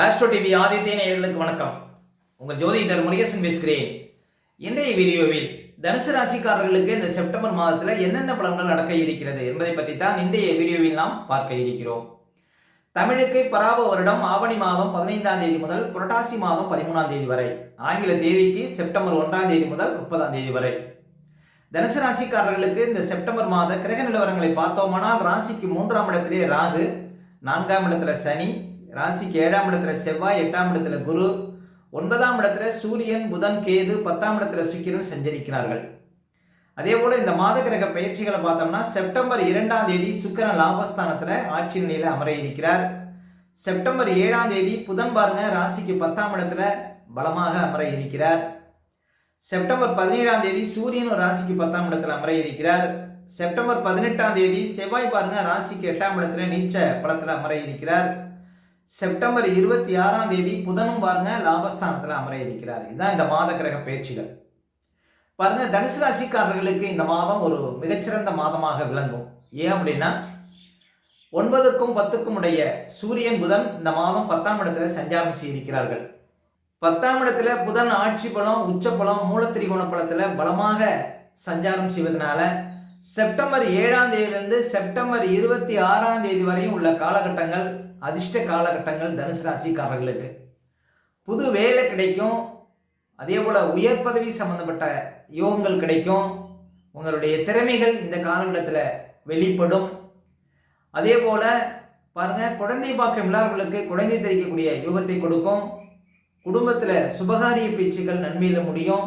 Astro TV Aditya நேயர்களுக்கு வணக்கம். உங்கள் ஜோதிடர் முருகேசன் பேசுகிறேன். இன்றைய வீடியோவில் தனுசு ராசிக்காரர்களுக்கு இந்த செப்டம்பர் மாதத்தில் என்னென்ன பலன்கள் நடக்க இருக்கிறது என்பதை பற்றி தான் இன்றைய வீடியோவில் நாம் பார்க்க இருக்கிறோம். தமிழுக்கு பராப வருடம் ஆவணி மாதம் 15ஆம் தேதி முதல் புரட்டாசி மாதம் 13ஆம் தேதி வரை, ஆங்கில தேதிக்கு செப்டம்பர் 1ஆம் தேதி முதல் 30ஆம் தேதி வரை. தனுசு ராசிக்காரர்களுக்கு இந்த செப்டம்பர் மாத கிரக நிலவரங்களை பார்த்தோமானால், ராசிக்கு 3ஆம் இடத்திலே ராகு, 4ஆம் இடத்துல சனி, ராசிக்கு 7ஆம் இடத்துல செவ்வாய், 8ஆம் இடத்துல குரு, 9ஆம் இடத்துல சூரியன், புதன், கேது, 10ஆம் இடத்துல சுக்கிரன் சஞ்சரிக்கிறார்கள். அதே போல இந்த மாத கிரக பயிற்சிகளை பார்த்தோம்னா, செப்டம்பர் 2ஆம் தேதி சுக்கிரன் லாபஸ்தானத்துல ஆட்சி நிலையில அமர இருக்கிறார். செப்டம்பர் 7ஆம் தேதி புதன் பாருங்க ராசிக்கு 10ஆம் இடத்துல பலமாக அமர இருக்கிறார். செப்டம்பர் 17ஆம் தேதி சூரியன் ராசிக்கு 10ஆம் இடத்துல அமர இருக்கிறார். செப்டம்பர் 18ஆம் தேதி செவ்வாய் பாருங்க ராசிக்கு 8ஆம் இடத்துல நீச்ச பலத்துல அமர இருக்கிறார். செப்டம்பர் 26ஆம் தேதி புதனும் பாருங்க லாபஸ்தானத்தில் அமர இருக்கிறார். இதுதான் இந்த மாத கிரக பயிற்சிகள். பாருங்க, தனுசு ராசிக்காரர்களுக்கு இந்த மாதம் ஒரு மிகச்சிறந்த மாதமாக விளங்கும். ஏன் அப்படின்னா, 9க்கும் 10க்கும் உடைய சூரியன் புதன் இந்த மாதம் 10ஆம் இடத்துல சஞ்சாரம் செய்திருக்கிறார்கள். 10ஆம் இடத்துல புதன் ஆட்சி பலம், உச்ச பலம், மூலத்திரிகோண பலத்துல பலமாக சஞ்சாரம் செய்வதனால செப்டம்பர் 7ஆம் தேதியிலிருந்து செப்டம்பர் 26ஆம் தேதி வரையும் உள்ள காலகட்டங்கள் அதிர்ஷ்ட காலகட்டங்கள். தனுசு ராசிக்காரர்களுக்கு புது வேலை கிடைக்கும். அதே போல உயர் பதவி சம்பந்தப்பட்ட யோகங்கள் கிடைக்கும். உங்களுடைய திறமைகள் இந்த காலகட்டத்தில் வெளிப்படும். அதே போல பாருங்க, குழந்தை பாக்கியம் இல்லாதவர்களுக்கு குழந்தை தெரிவிக்கக்கூடிய யோகத்தை கொடுக்கும். குடும்பத்தில் சுபகாரிய பேச்சுக்கள் நன்மையில் முடியும்.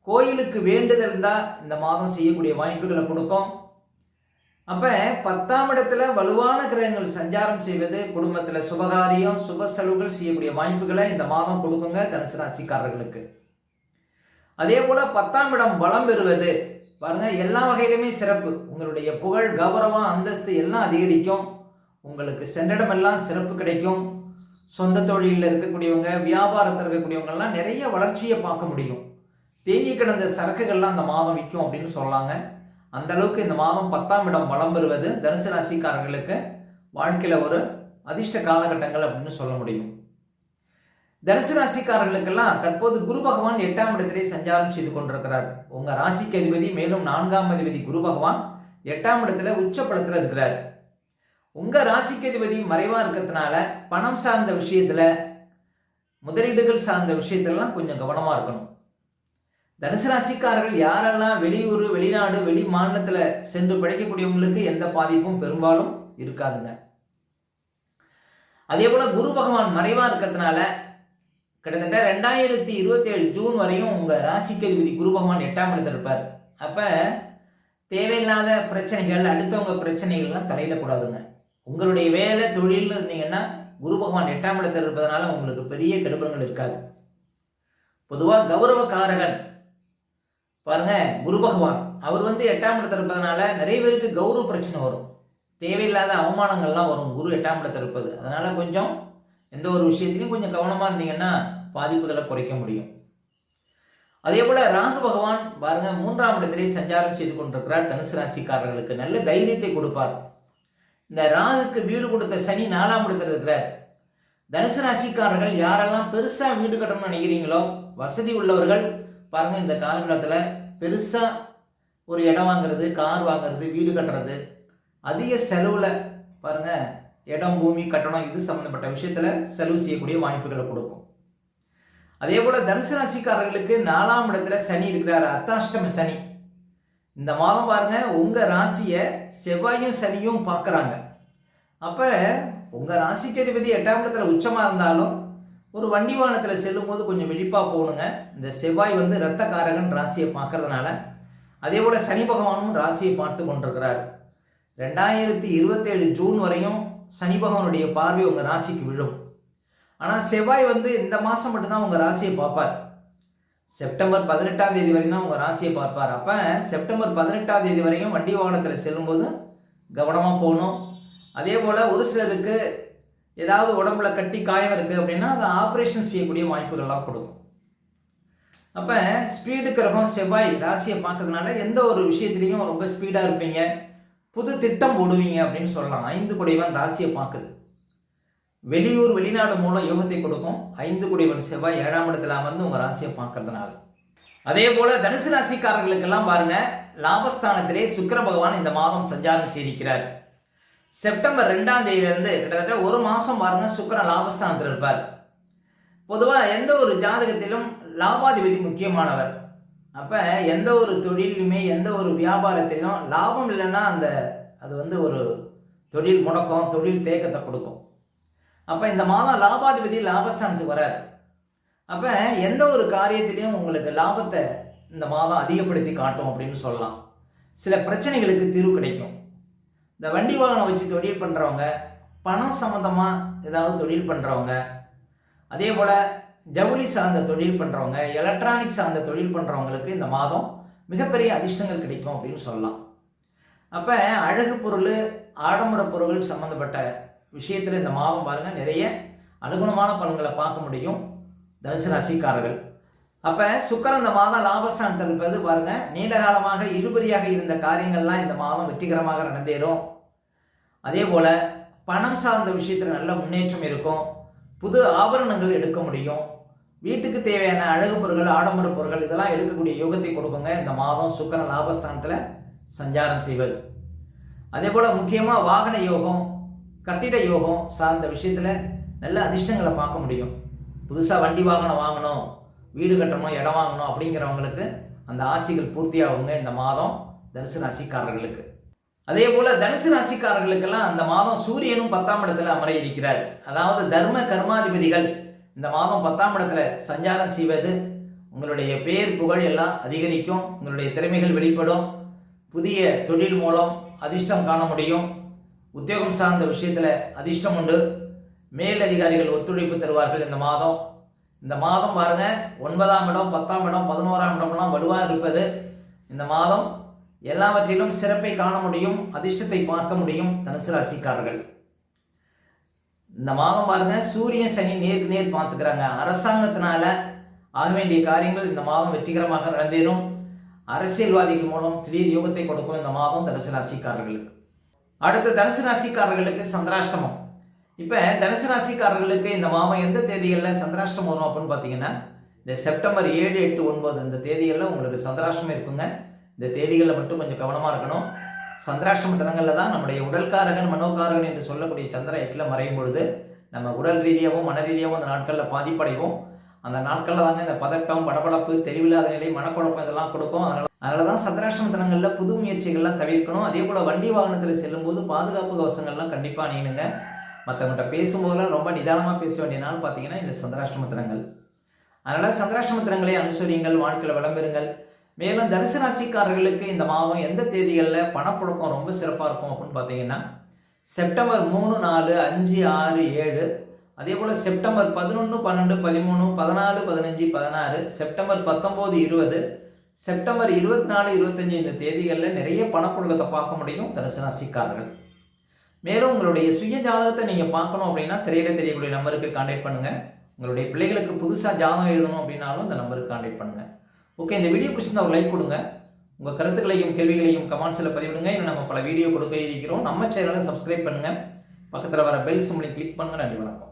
கோயிலுக்கு வேண்டுதல் இருந்தால் இந்த மாதம் செய்யக்கூடிய வாய்ப்புகளை கொடுக்கும். அப்ப 10ஆம் இடத்துல வலுவான கிரகங்கள் சஞ்சாரம் செய்வது குடும்பத்தில் சுபகாரியம், சுப செலவுகள் செய்யக்கூடிய வாய்ப்புகளை இந்த மாதம் கொடுக்குங்க தனுசு ராசிக்காரர்களுக்கு. அதே போல 10ஆம் இடம் பலம் பெறுவது பாருங்க எல்லா வகையிலுமே சிறப்பு. உங்களுடைய புகழ், கௌரவம், அந்தஸ்து எல்லாம் அதிகரிக்கும். உங்களுக்கு சென்றிடமெல்லாம் சிறப்பு கிடைக்கும். சொந்த தொழிலில் இருக்கக்கூடியவங்க, வியாபாரத்தில் இருக்கக்கூடியவங்க எல்லாம் நிறைய வளர்ச்சியை பார்க்க முடியும். தேங்கி கிடந்த சரக்குகள்லாம் அந்த மாதம் விற்கும் அப்படின்னு சொல்லலாங்க. அந்த அளவுக்கு இந்த மாதம் 10ஆம் இடம் பலம் பெறுவது தனுசு ராசிக்காரர்களுக்கு வாழ்க்கையில ஒரு அதிர்ஷ்ட காலகட்டங்கள் அப்படின்னு சொல்ல முடியும். தனுசு ராசிக்காரர்களுக்கெல்லாம் தற்போது குரு பகவான் 8ஆம் இடத்திலே சஞ்சாரம் செய்து கொண்டிருக்கிறார். உங்க ராசிக்கு அதிபதி, மேலும் 4ஆம் அதிபதி குரு பகவான் 8ஆம் இடத்துல உச்ச பலத்துல இருக்கிறார். உங்க ராசிக்கு அதிபதி மறைவா இருக்கிறதுனால பணம் சார்ந்த விஷயத்துல, முதலீடுகள் சார்ந்த விஷயத்திலாம் கொஞ்சம் கவனமா இருக்கணும். தனுசு ராசிக்காரர்கள் யாரெல்லாம் வெளியூர், வெளிநாடு, வெளி மாநிலத்தில் சென்று பிழைக்கக்கூடியவங்களுக்கு எந்த பாதிப்பும் பெரும்பாலும் இருக்காதுங்க. அதே போல குரு பகவான் மறைவா இருக்கிறதுனால கிட்டத்தட்ட 2027 ஜூன் வரையும் உங்க ராசிக்கு அதிபதி குரு பகவான் 8ஆம் இடத்துல இருப்பார். அப்ப தேவையில்லாத பிரச்சனைகள், அடுத்தவங்க பிரச்சனைகள்லாம் தலையிடக்கூடாதுங்க. உங்களுடைய வேலை தொழில் இருந்தீங்கன்னா குரு பகவான் 8ஆம் இடத்துல இருப்பதனால உங்களுக்கு பெரிய கெடுபங்கள் இருக்காது. பொதுவாக கௌரவக்காரகன் பாருங்க குரு பகவான் அவர் 8ஆம் இடத்துல இருப்பதனால நிறைய பேருக்கு கௌரவ பிரச்சனை வரும். தேவையில்லாத அவமானங்கள்லாம் வரும் குரு 8ஆம் இடத்துல இருப்பது. அதனால கொஞ்சம் எந்த ஒரு விஷயத்திலையும் கொஞ்சம் கவனமா இருந்தீங்கன்னா பாதிப்புகளை குறைக்க முடியும். அதே போல ராகு பகவான் பாருங்க 3ஆம் இடத்திலே சஞ்சாரம் செய்து கொண்டிருக்கிறார். தனுசு ராசிக்காரர்களுக்கு நல்ல தைரியத்தை கொடுப்பார். இந்த ராகுக்கு வீடு கொடுத்த சனி 4ஆம் இடத்துல இருக்கிறார். தனுசு ராசிக்காரர்கள் யாரெல்லாம் பெருசா வீடு கட்டணும்னு நினைக்கிறீங்களோ, வசதி உள்ளவர்கள் பாருங்க இந்த காலகட்டத்தில் பெருசா ஒரு இடம் வாங்குறது, கார் வாங்குறது, வீடு கட்டுறது, அதிக செலவுல பாருங்க இடம், பூமி, கட்டணம் இது சம்பந்தப்பட்ட விஷயத்துல செலவு செய்யக்கூடிய வாய்ப்புகளை கொடுக்கும். அதே போல தனுசு ராசிக்காரர்களுக்கு 4ஆம் இடத்துல சனி இருக்கிறார், அர்த்தாஷ்டம சனி. இந்த மாதம் பாருங்க உங்க ராசியை செவ்வாயும் சனியும் பார்க்கறாங்க. அப்ப உங்க ராசிக்கு அதிபதி 8ஆம் இடத்துல உச்சமா இருந்தாலும் ஒரு வண்டி வாகனத்தில் செல்லும் போது கொஞ்சம் விழிப்பாக போகணுங்க. இந்த செவ்வாய் இரத்த காரகன் ராசியை பார்க்கறதுனால, அதே போல சனி பகவானும் ராசியை பார்த்து கொண்டிருக்கிறார். 2027 ஜூன் வரையும் சனி பகவானுடைய பார்வை உங்க ராசிக்கு விழும். ஆனால் செவ்வாய் இந்த மாதம் மட்டும்தான் உங்க ராசியை பார்ப்பார். செப்டம்பர் 18ஆம் தேதி வரையும் தான் உங்க ராசியை பார்ப்பார். அப்போ செப்டம்பர் 18ஆம் தேதி வரையும் வண்டி வாகனத்தில் செல்லும்போது கவனமாக போகணும். அதே போல் ஒரு சிலருக்கு ஏதாவது உடம்புல கட்டி காயம் இருக்குது அப்படின்னா அதை ஆப்ரேஷன் செய்யக்கூடிய வாய்ப்புகள்லாம் கொடுக்கும். அப்போ ஸ்பீடு கிரகம் செவ்வாய் ராசியை பார்க்கறதுனால எந்த ஒரு விஷயத்துலையும் ரொம்ப ஸ்பீடாக இருப்பீங்க. புது திட்டம் போடுவீங்க அப்படின்னு சொல்லலாம். 5 குடைவன் ராசியை பார்க்குது. வெளியூர் வெளிநாடு மூலம் யோகத்தை கொடுக்கும். 5 குடைவன் செவ்வாய் 7ஆம் இடத்துல அமர்ந்து உங்கள் ராசியை பார்க்கறதுனால. அதே போல தனுசு ராசிக்காரர்களுக்கெல்லாம் பாருங்க, லாபஸ்தானத்திலே சுக்கிர பகவான் இந்த மாதம் சஞ்சாரம் செய்திருக்கிறார். செப்டம்பர் 2ஆம் தேதியிலிருந்து கிட்டத்தட்ட ஒரு மாதம் பாருங்க சுக்கிரன் லாபஸ்தானத்தில் இருப்பார். பொதுவாக எந்த ஒரு ஜாதகத்திலும் லாபாதிபதி முக்கியமானவர். அப்போ எந்த ஒரு தொழிலுமே எந்த ஒரு வியாபாரத்திலும் லாபம் இல்லைன்னா அது ஒரு தொழில் முடக்கம், தொழில் தேக்கத்தை கொடுக்கும். அப்போ இந்த மாதம் லாபாதிபதி லாபஸ்தானத்துக்கு வரார். அப்போ எந்த ஒரு காரியத்திலையும் உங்களுக்கு லாபத்தை இந்த மாதம் அதிகப்படுத்தி காட்டும் அப்படின்னு சொல்லலாம். சில பிரச்சனைகளுக்கு தீர்வு கிடைக்கும். இந்த வண்டி வாகனம் வச்சு தொழில் பண்ணுறவங்க, பணம் சம்மந்தமாக ஏதாவது தொழில் பண்ணுறவங்க, அதே போல் ஜவுளி சார்ந்த தொழில் பண்ணுறவங்க, எலக்ட்ரானிக் சார்ந்த தொழில் பண்ணுறவங்களுக்கு இந்த மாதம் மிகப்பெரிய அதிர்ஷ்டங்கள் கிடைக்கும் அப்படின்னு சொல்லலாம். அப்போ அழகு பொருள், ஆடம்பர பொருட்கள் சம்மந்தப்பட்ட விஷயத்தில் இந்த மாதம் பாருங்கள் நிறைய அனுகுணமான பலன்களை பார்க்க முடியும் தனுசு ராசிக்காரர்கள். அப்போ சுக்கிரன் இந்த மாதம் லாபஸ்தானத்தில் இருப்பது பாருங்கள், நீண்டகாலமாக இழுபறியாக இருந்த காரியங்கள்லாம் இந்த மாதம் வெற்றிகரமாக நடந்தேறும். அதே போல் பணம் சார்ந்த விஷயத்தில் நல்ல முன்னேற்றம் இருக்கும். புது ஆபரணங்கள் எடுக்க முடியும். வீட்டுக்கு தேவையான அழகு பொருட்கள், ஆடம்பர பொருட்கள் இதெல்லாம் எடுக்கக்கூடிய யோகத்தை கொடுக்குங்க இந்த மாதம் சுக்கிரன் லாபஸ்தானத்தில் சஞ்சாரம் செய்வது. அதே போல் முக்கியமாக வாகன யோகம், கட்டிட யோகம் சார்ந்த விஷயத்தில் நல்ல அதிர்ஷ்டங்களை பார்க்க முடியும். புதுசாக வண்டி வாகனம் வாங்கணும், வீடு கட்டணும், இடம் வாங்கணும் அப்படிங்கிறவங்களுக்கு அந்த ஆசைகள் பூர்த்தியாகுங்க இந்த மாதம் தனுசு ராசிக்காரர்களுக்கு. அதே போல் தனுசு ராசிக்காரர்களுக்கெல்லாம் அந்த மாதம் சூரியனும் 10ஆம் இடத்துல அமர இருக்கிறார். அதாவது தர்ம கர்மாதிபதிகள் இந்த மாதம் 10ஆம் இடத்துல சஞ்சாரம் செய்வது உங்களுடைய பேர் புகழ் எல்லாம் அதிகரிக்கும். உங்களுடைய திறமைகள் வெளிப்படும். புதிய தொழில் மூலம் அதிர்ஷ்டம் காண முடியும். உத்தியோகம் சார்ந்த விஷயத்தில் அதிர்ஷ்டம் உண்டு. மேல் அதிகாரிகள் ஒத்துழைப்பு தருவார்கள் இந்த மாதம். இந்த மாதம் பாருங்க 9ஆம் இடம், 10ஆம் இடம், 11ஆம் இடம்லாம் வலுவாக இருப்பது இந்த மாதம் எல்லாவற்றிலும் சிறப்பை காண முடியும். அதிர்ஷ்டத்தை பார்க்க முடியும் தனுசு ராசிக்காரர்கள். இந்த மாதம் பாருங்க சூரியன் சனி நேருக்கு நேர் பார்த்துக்கிறாங்க. அரசாங்கத்தினால ஆக வேண்டிய காரியங்கள் இந்த மாதம் வெற்றிகரமாக நடந்தேறும். அரசியல்வாதிகள் மூலம் திடீர் யோகத்தை கொடுக்கும் இந்த மாதம் தனுசு ராசிக்காரர்களுக்கு. அடுத்த தனுசு ராசிக்காரர்களுக்கு சந்திராஷ்டமம். இப்போ தனுசு ராசிக்காரர்களுக்கு இந்த மாதம் எந்த தேதிகளில் சந்திராஷ்டமம் வரும் அப்படின்னு பார்த்தீங்கன்னா, இந்த செப்டம்பர் 7, 8, 9 இந்த தேதிகளில் உங்களுக்கு சந்திராஷ்டமம் இருக்குங்க. இந்த தேதிகளில் மட்டும் கொஞ்சம் கவனமாக இருக்கணும். சந்திராஷ்டம தினங்களில் தான் நம்முடைய உடல்காரகன் மனோகாரகன் என்று சொல்லக்கூடிய சந்திரன் 8ல் மறையும் பொழுது நம்ம உடல் ரீதியாகவும் மன ரீதியாகவும் அந்த நாட்களில் பாதிப்படைவோம். அந்த நாட்களில் தாங்க இந்த பதட்டம், படபடப்பு, தெளிவில்லாத நிலை, மனக்குழப்பம் இதெல்லாம் கொடுக்கும். அதனால தான் சந்திராஷ்டம தினங்களில் புது முயற்சிகள்லாம் தவிர்க்கணும். அதே போல் வண்டி வாகனத்தில் செல்லும்போது பாதுகாப்பு கவசங்கள்லாம் கண்டிப்பாக அணியணுங்க. மற்றவங்கள்ட்ட பேசும்போதெல்லாம் ரொம்ப நிதானமாக பேச வேண்டிய நாள் பார்த்தீங்கன்னா இந்த சந்திராஷ்டம தினங்கள். அதனால் சந்திராஷ்டம தினங்களை அனுசரியுங்கள், வாழ்க்கையில் விளம்பெறுங்கள். மேலும் தனுசு ராசிக்காரர்களுக்கு இந்த மாதம் எந்த தேதிகளில் பணப்புழக்கம் ரொம்ப சிறப்பாக இருக்கும் அப்படின்னு பார்த்தீங்கன்னா, செப்டம்பர் 3, 4, 5, 6, 7, அதே போல் செப்டம்பர் 11, 12, 13, 14, 15, 16, செப்டம்பர் 19, 20, செப்டம்பர் 24, 25 இந்த தேதிகளில் நிறைய பணப்புழக்கத்தை பார்க்க முடியும் தனுசு ராசிக்காரர்கள். மேலும் உங்களுடைய சுய ஜாதகத்தை நீங்கள் பார்க்கணும் அப்படின்னா திரையில தெரியக்கூடிய நம்பருக்கு கான்டாக்ட் பண்ணுங்கள். உங்களுடைய பிள்ளைகளுக்கு புதுசாக ஜாதகம் எழுதணும் அப்படின்னாலும் இந்த நம்பருக்கு கான்டாக்ட் பண்ணுங்கள். ஓகே, இந்த வீடியோ பிடிச்சிருந்தா ஒரு லைக் கொடுங்க. உங்கள் கருத்துக்களையும் கேள்விகளையும் கமெண்ட்ஸில் பதிவிடுங்க. இன்னும் நம்ம பல வீடியோ கொடுக்க இருக்கிறோம். நம்ம சேனலை சப்ஸ்கிரைப் பண்ணுங்கள். பக்கத்தில் வர பெல் சிம்பலை கிளிக் பண்ணுங்கள். நன்றி, வணக்கம்.